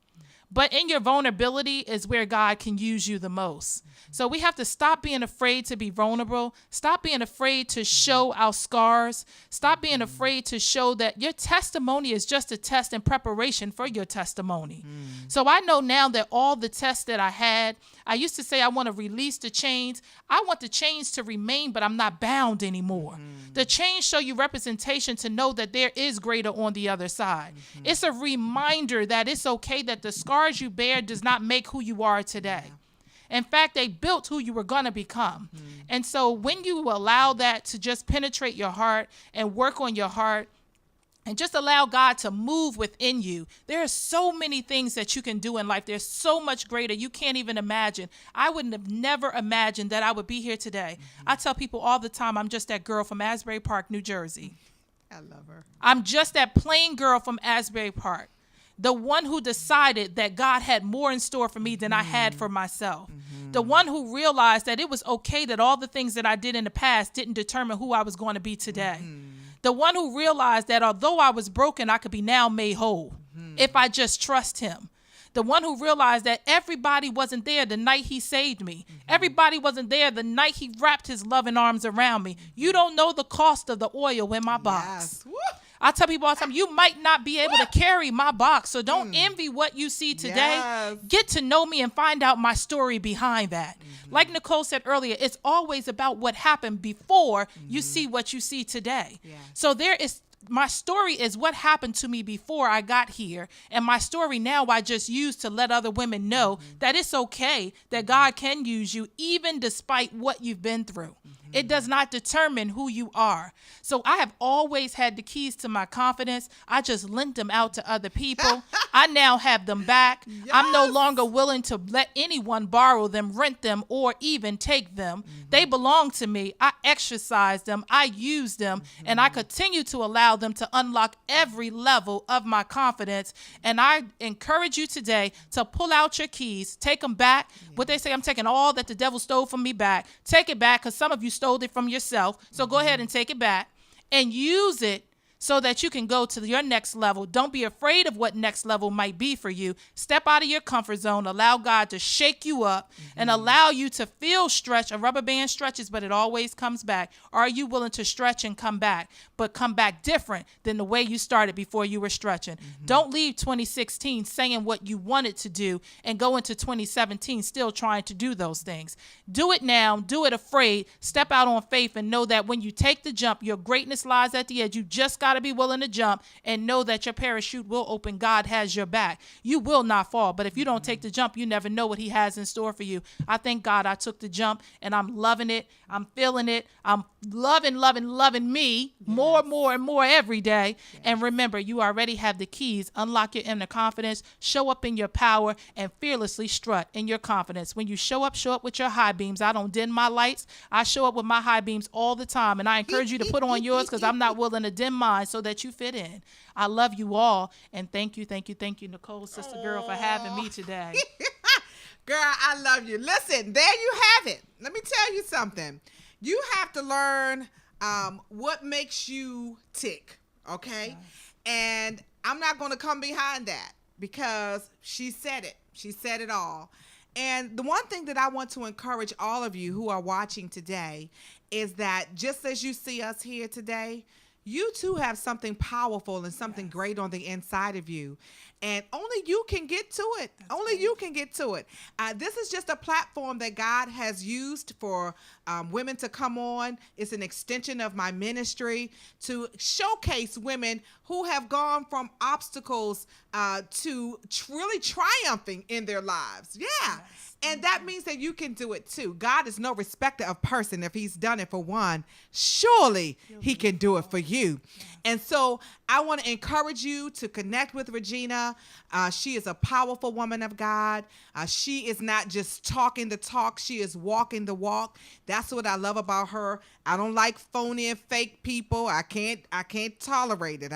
But in your vulnerability is where God can use you the most. So we have to stop being afraid to be vulnerable. Stop being afraid to show our scars. Stop being afraid to show that your testimony is just a test in preparation for your testimony. So I know now that all the tests that I had, I used to say I want to release the chains. I want the chains to remain, but I'm not bound anymore. The chains show you representation to know that there is greater on the other side. It's a reminder that it's okay that the scars you bear does not make who you are today. In fact, they built who you were going to become. And so when you allow that to just penetrate your heart and work on your heart, and just allow God to move within you, there are so many things that you can do in life. There's so much greater you can't even imagine. I wouldn't have never imagined that I would be here today. I tell people all the time, I'm just that girl from Asbury Park, New Jersey. I love her. I'm just that plain girl from Asbury Park, the one who decided that God had more in store for me than I had for myself. The one who realized that it was okay that all the things that I did in the past didn't determine who I was going to be today. The one who realized that although I was broken, I could be now made whole if I just trust him. The one who realized that everybody wasn't there the night he saved me. Everybody wasn't there the night he wrapped his loving arms around me. You don't know the cost of the oil in my box. Yes. Woo. I tell people all the time, you might not be able to carry my box, so don't envy what you see today. Yes. Get to know me and find out my story behind that. Like Nicole said earlier, it's always about what happened before you see what you see today. Yeah. So my story is what happened to me before I got here, and my story now I just use to let other women know that it's okay that God can use you even despite what you've been through. It does not determine who you are. So I have always had the keys to my confidence. I just lent them out to other people. I now have them back. Yes. I'm no longer willing to let anyone borrow them, rent them, or even take them. They belong to me. I exercise them. I use them. And I continue to allow them to unlock every level of my confidence. And I encourage you today to pull out your keys, take them back. What they say, I'm taking all that the devil stole from me back. Take it back, because some of you stole it from yourself. So go ahead and take it back and use it so that you can go to your next level. Don't be afraid of what next level might be for you. Step out of your comfort zone. Allow God to shake you up and allow you to feel stretch. A rubber band stretches, but it always comes back. Are you willing to stretch and come back, but come back different than the way you started before you were stretching? Don't leave 2016 saying what you wanted to do and go into 2017 still trying to do those things. Do it now. Do it afraid. Step out on faith and know that when you take the jump, your greatness lies at the edge. You just got to be willing to jump and know that your parachute will open. God has your back. You will not fall. But if you don't take the jump, you never know what he has in store for you. I thank God I took the jump and I'm loving it. I'm feeling it. I'm loving me more and more every day. And remember, you already have the keys. Unlock your inner confidence, show up in your power, and fearlessly strut in your confidence. When you show up with your high beams. I don't dim my lights. I show up with my high beams all the time. And I encourage you to put on yours, because I'm not willing to dim mine so that you fit in. I love you all. And thank you, Nicole, sister girl, for having me today. Girl, I love you. Listen, there you have it. Let me tell you something. You have to learn what makes you tick, okay? And I'm not going to come behind that, because she said it. She said it all. And the one thing that I want to encourage all of you who are watching today is that just as you see us here today, you too have something powerful and something great on the inside of you. And only you can get to it. You can get to it. This is just a platform that God has used for women to come on. It's an extension of my ministry to showcase women who have gone from obstacles to really triumphing in their lives. Yeah. Yes. And that means that you can do it too. God is no respecter of person. If he's done it for one, surely he can do it for you. And so I want to encourage you to connect with Regina. She is a powerful woman of God. She is not just talking the talk. She is walking the walk. That's what I love about her. I don't like phony and fake people. I can't tolerate it.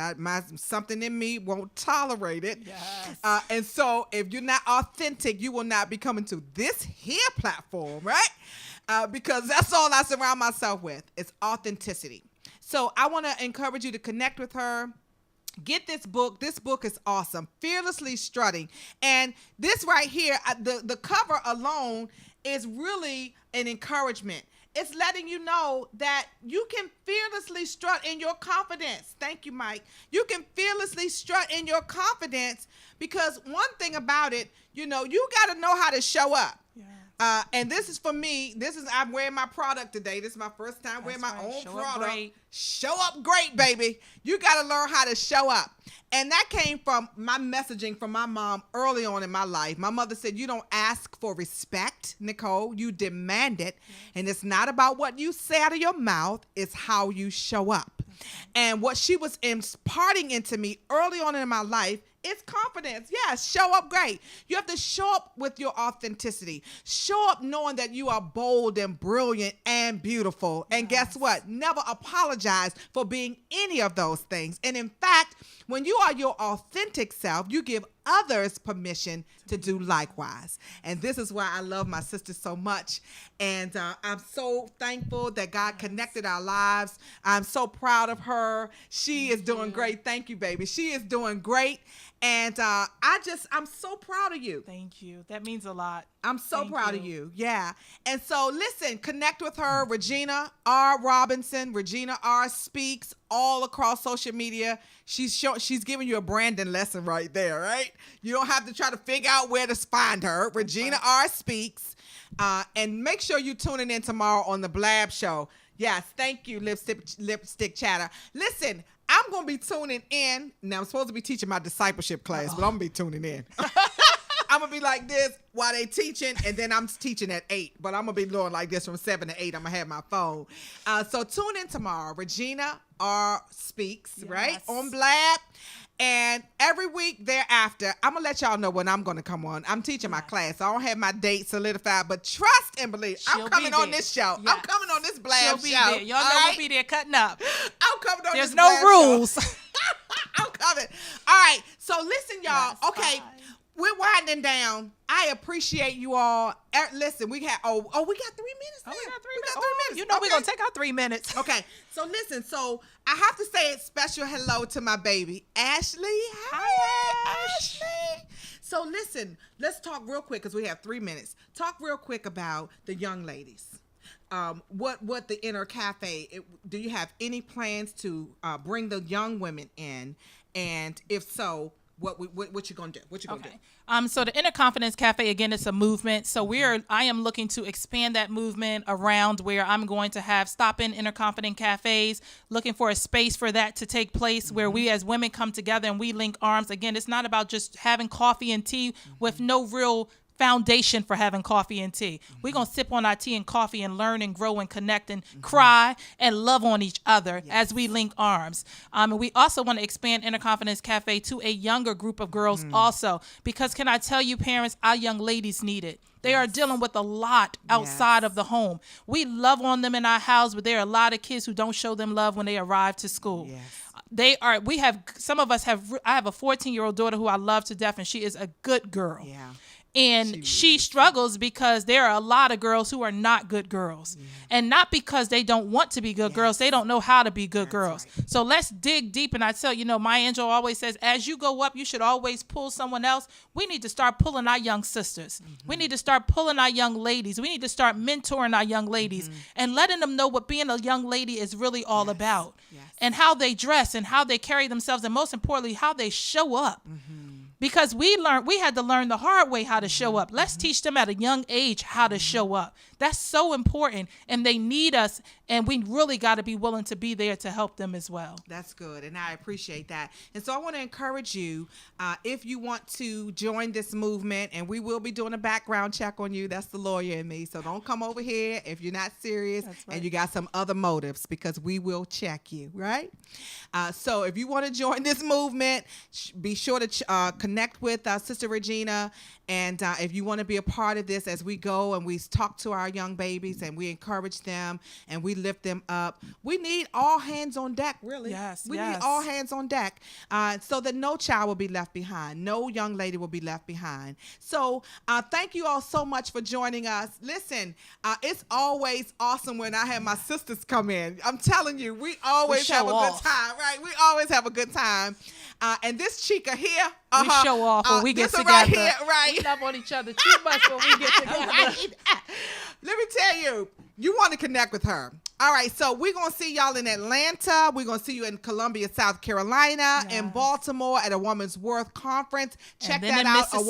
Something in me won't tolerate it. Yes. And so if you're not authentic, you will not be coming to this here platform, right? Because that's all I surround myself with. It's authenticity. So I want to encourage you to connect with her. Get this book. This book is awesome. Fearlessly Strutting. And this right here, the cover alone is really an encouragement. It's letting you know that you can fearlessly strut in your confidence. Thank you, Mike. You can fearlessly strut in your confidence because one thing about it, you got to know how to show up. Yeah. And this is for me. I'm wearing my product today. This is my first time wearing my own Show up product. great. Show up great, baby. You got to learn how to show up. And that came from my messaging from my mom early on in my life. My mother said, you don't ask for respect, Nicole. You demand it. And it's not about what you say out of your mouth. It's how you show up. And what she was imparting into me early on in my life, it's confidence. Yes, show up great. You have to show up with your authenticity. Show up knowing that you are bold and brilliant and beautiful. And guess what? Never apologize for being any of those things. And in fact, when you are your authentic self, you give others permission to do likewise. And this is why I love my sister so much. And I'm so thankful that God connected our lives. I'm so proud of her. She is doing great. Thank you, baby. She is doing great. And I'm so proud of you. Thank you. That means a lot. I'm so proud of you. Yeah. And so listen, connect with her, Regina R. Robinson, Regina R. Speaks, all across social media. She's giving you a branding lesson right there, right? You don't have to try to figure out where to find her. Regina R. Speaks. And make sure you tuning in tomorrow on the Blab Show. Yes, thank you, Lipstick Chatter. Listen, I'm going to be tuning in. Now, I'm supposed to be teaching my discipleship class, but I'm going to be tuning in. I'm going to be like this while they teaching, and then I'm teaching at 8. But I'm going to be doing like this from 7 to 8. I'm going to have my phone. So tune in tomorrow. Regina R. Speaks, right, on Blab. And every week thereafter, I'm going to let y'all know when I'm going to come on. I'm teaching my class. So I don't have my date solidified, but trust and believe. I'm coming on this show. Yes. I'm coming on this Blab She'll be show. there. Y'all know we'll be there cutting up. I'm coming on There's this no Blab rules. show. I'm coming. All right. So listen, y'all. Yes, okay. fine. We're winding down. I appreciate you all. Listen, we got 3 minutes. Oh, we got 3 minutes. minutes. You know we're Okay. going to take our 3 minutes. Okay, so listen. So I have to say a special hello to my baby, Ashley. Hi, Ashley. So listen, let's talk real quick because we have 3 minutes. Talk real quick about the young ladies. What the Inner Cafe? Do you have any plans to bring the young women in? And if so, what you gonna do? What you gonna do? So the Inner Confidence Cafe, again, it's a movement. So I am looking to expand that movement around where I'm going to have stop-in Inner Confident cafes, looking for a space for that to take place where we as women come together and we link arms. Again, it's not about just having coffee and tea with no real foundation for having coffee and tea. We're going to sip on our tea and coffee and learn and grow and connect and cry and love on each other as we link arms. And we also want to expand Inner Confidence Cafe to a younger group of girls also, because can I tell you, parents, our young ladies need it. They are dealing with a lot outside of the home. We love on them in our house, but there are a lot of kids who don't show them love when they arrive to school. I have a 14-year-old daughter who I love to death, and she is a good girl. Yeah. And she struggles because there are a lot of girls who are not good girls. And not because they don't want to be good girls. They don't know how to be good girls. Right. So let's dig deep. And I tell you, Maya Angelou always says, as you go up, you should always pull someone else. We need to start pulling our young sisters. We need to start pulling our young ladies. We need to start mentoring our young ladies and letting them know what being a young lady is really all about. And how they dress and how they carry themselves. And most importantly, how they show up. Because we had to learn the hard way how to show up. Let's teach them at a young age how to show up. That's so important. And they need us And we really got to be willing to be there to help them as well. That's good, and I appreciate that. And so I want to encourage you, if you want to join this movement, and we will be doing a background check on you. That's the lawyer in me. So don't come over here if you're not serious and you got some other motives, because we will check you, right? So if you want to join this movement, be sure to connect with Sister Regina. And if you want to be a part of this as we go and we talk to our young babies and we encourage them and we lift them up, we need all hands on deck, really. Yes, we need all hands on deck so that no child will be left behind. No young lady will be left behind. So thank you all so much for joining us. It's always awesome when I have my sisters come in. I'm telling you, we always have a good time, right? We always have a good time. And this chica here, we show off when we get together. Right here, right? We love on each other too much when we get together. Right. Let me tell you, you want to connect with her. All right, so we're going to see y'all in Atlanta. We're going to see you in Columbia, South Carolina, in Baltimore at a Woman's Worth Conference. Check that out, a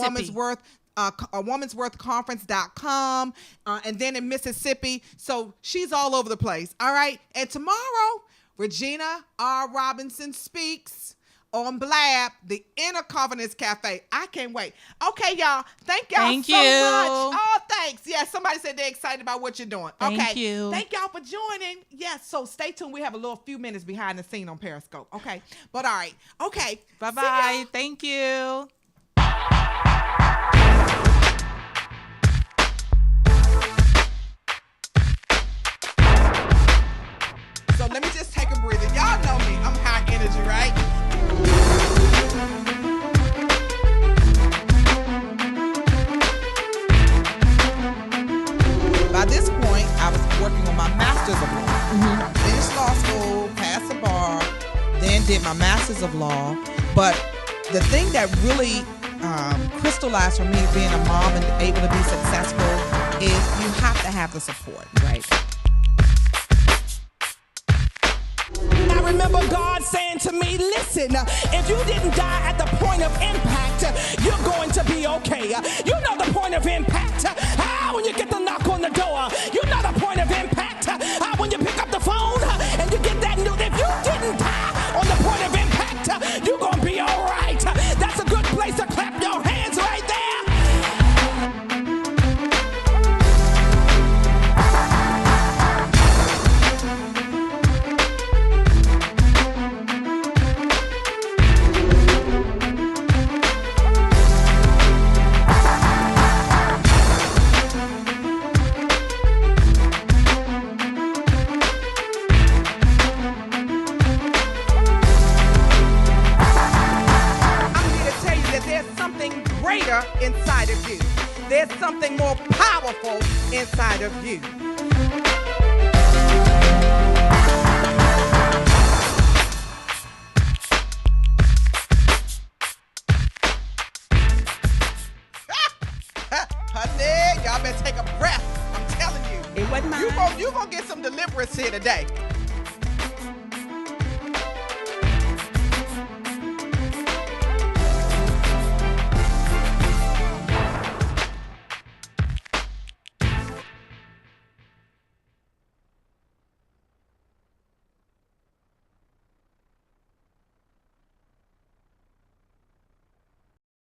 Woman's Worth Conference.com, and then in Mississippi. So she's all over the place. All right, and tomorrow, Regina R. Robinson speaks on Blab, the Inner Covenants Cafe. I can't wait. Okay, y'all. Thank y'all so much. Oh, thanks. Yeah, somebody said they're excited about what you're doing. Thank you. Thank y'all for joining. Yes, so stay tuned. We have a few minutes behind the scene on Periscope. Okay, but all right. Okay. Bye-bye. Thank you. So let me just take a breather. Y'all know me. I'm high energy, right? By this point, I was working on my master's of law. Finished law school, passed the bar, then did my master's of law. But the thing that really crystallized for me being a mom and able to be successful is you have to have the support, right? I remember God saying to me, listen, if you didn't die at the point of impact, you're going to be okay. You know the point of impact. When you get the knock on the door, you know the point of impact. When you pick up the phone and you get that news. If you didn't die on the point of impact, you're going to be all right. That's a good place to clap your hands right there. Inside of you. There's something more powerful inside of you. Honey, y'all better take a breath. I'm telling you. It wasn't mine. You gonna get some deliverance here today.